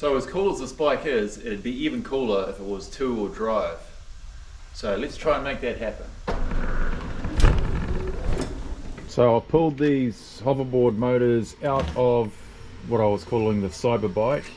So as cool as this bike is, it'd be even cooler if it was two-wheel drive. So let's try and make that happen. So I've pulled these hoverboard motors out of what I was calling the cyber bike.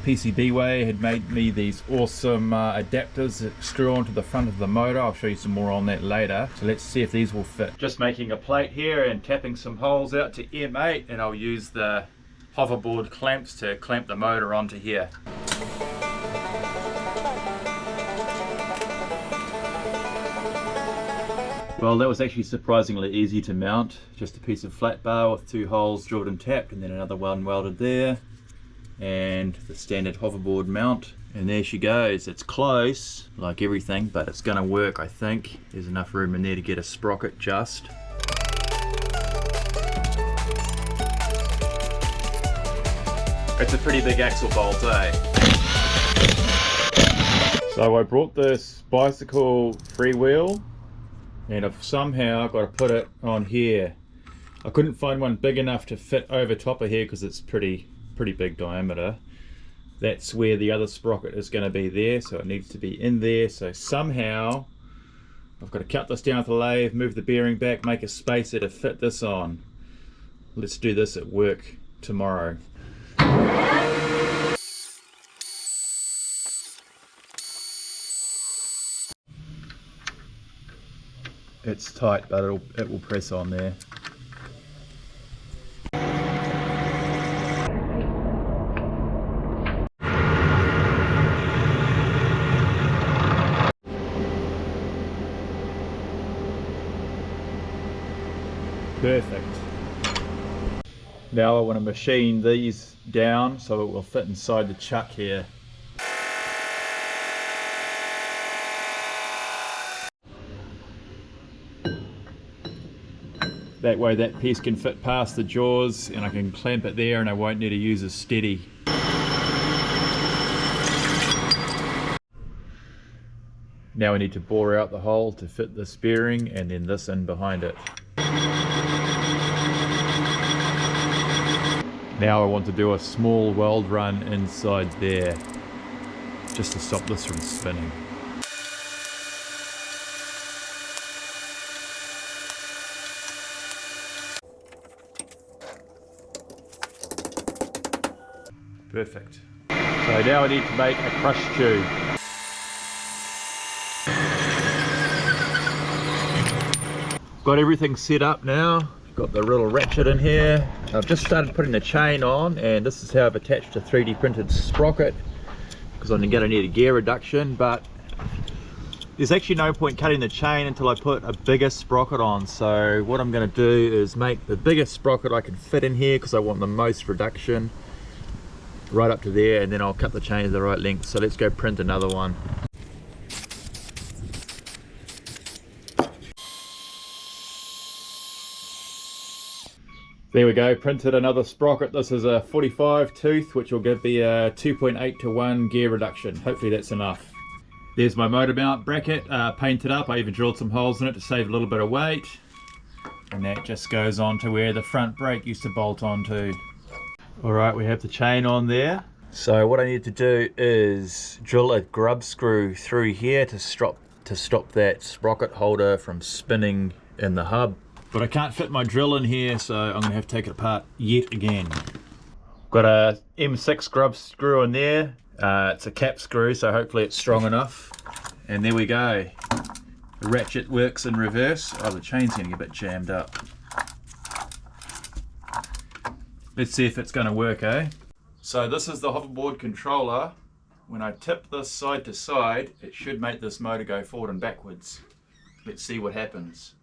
PCBWay had made me these awesome adapters that screw onto the front of the motor. I'll show you some more on that later. So let's see if these will fit. Just making a plate here and tapping some holes out to M8, and I'll use the hoverboard clamps to clamp the motor onto here. Well, that was actually surprisingly easy to mount. Just a piece of flat bar with two holes drilled and tapped, and then another one welded there. And the standard hoverboard mount, and there she goes. It's close like everything, but it's gonna work. I think there's enough room in there to get a sprocket just. It's a pretty big axle bolt, eh? So I brought this bicycle freewheel and I've somehow got to put it on here. I couldn't find one big enough to fit over top of here because it's pretty big diameter. That's where the other sprocket is going to be there, so it needs to be in there. So somehow I've got to cut this down with the lathe, move the bearing back, make a spacer to fit this on. Let's do this at work tomorrow. It's tight, but it will press on there. Perfect. Now I want to machine these down so it will fit inside the chuck here. That way that piece can fit past the jaws and I can clamp it there and I won't need to use a steady. Now I need to bore out the hole to fit this bearing and then this in behind it. Now I want to do a small weld run inside there, just to stop this from spinning. Perfect. So now I need to make a crush tube. Got everything set up now. Got the little ratchet in here. I've just started putting the chain on, and this is how I've attached a 3D printed sprocket because I'm going to need a gear reduction, but there's actually no point cutting the chain until I put a bigger sprocket on. So what I'm going to do is make the biggest sprocket I can fit in here because I want the most reduction right up to there, and then I'll cut the chain to the right length. So let's go print another one. There we go, printed another sprocket. This is a 45 tooth, which will give me a 2.8 to 1 gear reduction. Hopefully that's enough. There's my motor mount bracket, painted up. I even drilled some holes in it to save a little bit of weight. And that just goes on to where the front brake used to bolt onto. Alright, we have the chain on there. So what I need to do is drill a grub screw through here to stop that sprocket holder from spinning in the hub. But I can't fit my drill in here, so I'm going to have to take it apart yet again. Got a M6 grub screw in there. It's a cap screw, so hopefully it's strong enough. And there we go. The ratchet works in reverse. Oh, the chain's getting a bit jammed up. Let's see if it's going to work, eh? So this is the hoverboard controller. When I tip this side to side, it should make this motor go forward and backwards. Let's see what happens.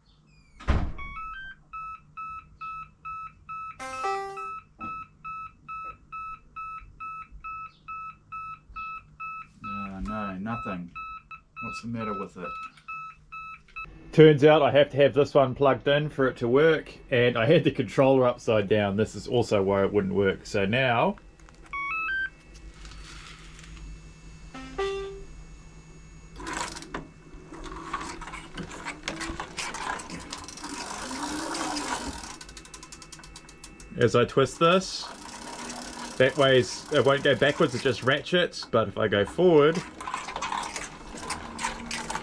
No, nothing. What's the matter with it? Turns out I have to have this one plugged in for it to work, and I had the controller upside down. This is also why it wouldn't work. So now as I twist this. That way it won't go backwards, it just ratchets, but if I go forward,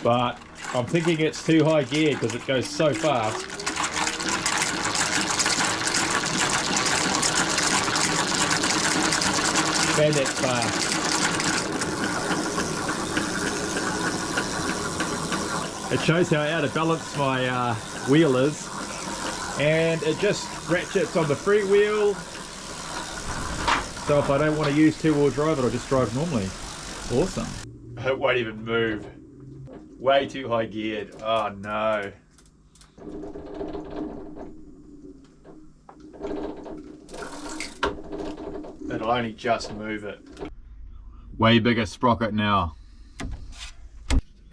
but I'm thinking it's too high geared because it goes so fast. Man, that's fast. It shows how out of balance my wheel is, and it just ratchets on the free wheel. So if I don't want to use two-wheel drive, it'll just drive normally. Awesome. It won't even move. Way too high geared. Oh no. It'll only just move it. Way bigger sprocket now.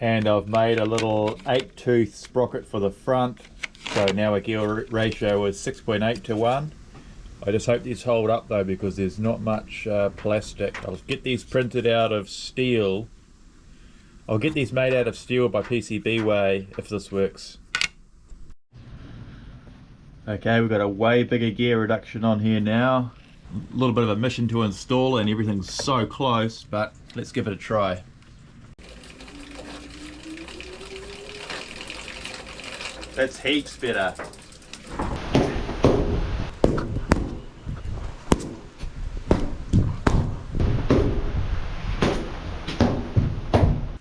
And I've made a little 8-tooth sprocket for the front. So now our gear ratio is 6.8 to 1. I just hope these hold up though, because there's not much plastic. I'll get these printed out of steel. I'll get these made out of steel by PCBWay if this works. Okay, we've got a way bigger gear reduction on here now. A little bit of a mission to install and everything's so close, but let's give it a try. That's heaps better.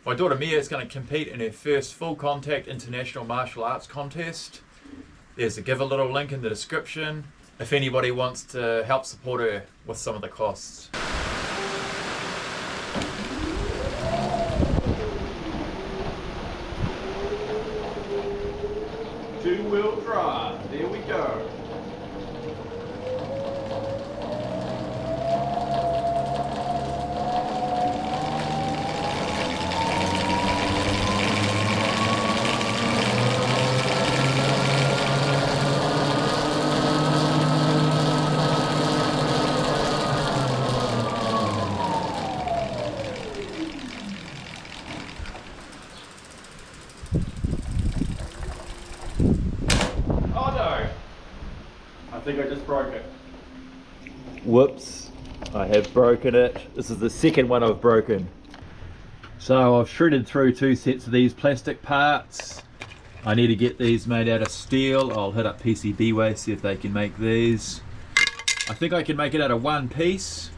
My daughter Mia is going to compete in her first full contact international martial arts contest. There's a give a little link in the description if anybody wants to help support her with some of the costs. Two-wheel drive, there we go. I think I just broke it. Whoops, I have broken it. This is the second one I've broken. So I've shredded through 2 sets of these plastic parts. I need to get these made out of steel. I'll hit up PCBWay, see if they can make these. I think I can make it out of one piece.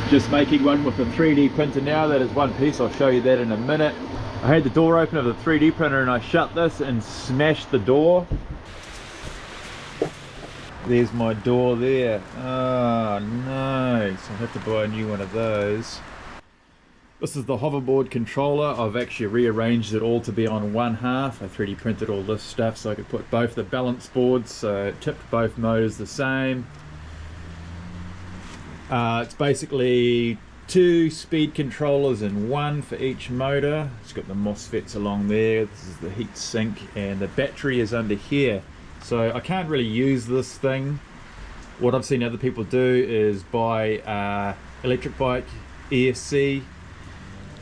Just making one with a 3D printer now. That is one piece. I'll show you that in a minute. I had the door open of the 3D printer and I shut this and smashed the door. There's my door there. Oh no, so I'll have to buy a new one of those. This is the hoverboard controller. I've actually rearranged it all to be on one half. I 3D printed all this stuff so I could put both the balance boards, so it tipped both motors the same. It's basically 2 speed controllers and 1 for each motor. It's got the MOSFETs along there. This is the heat sink and the battery is under here. So I can't really use this thing. What I've seen other people do is buy electric bike ESC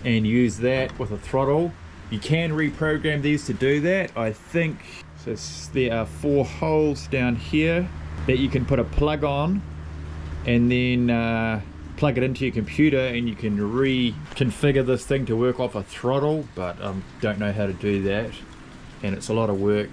and use that with a throttle. You can reprogram these to do that. I think so. There are 4 holes down here that you can put a plug on and then plug it into your computer and you can reconfigure this thing to work off a throttle, but I don't know how to do that and it's a lot of work.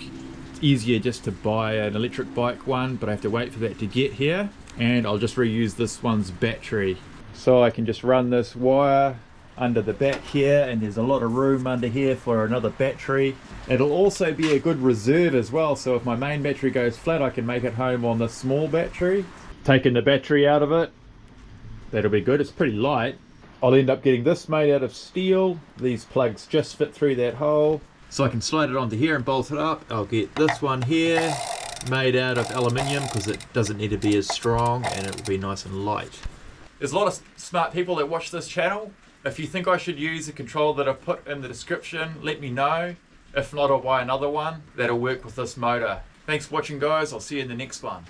It's easier just to buy an electric bike one, but I have to wait for that to get here, and I'll just reuse this one's battery. So I can just run this wire under the back here, and there's a lot of room under here for another battery. It'll also be a good reserve as well, so if my main battery goes flat I can make it home on this small battery. Taking the battery out of it, that'll be good. It's pretty light. I'll end up getting this made out of steel. These plugs just fit through that hole, so I can slide it onto here and bolt it up. I'll get this one here made out of aluminium because it doesn't need to be as strong and it will be nice and light. There's a lot of smart people that watch this channel. If you think I should use the controller that I've put in the description, let me know. If not, I'll buy another one that'll work with this motor. Thanks for watching guys, I'll see you in the next one.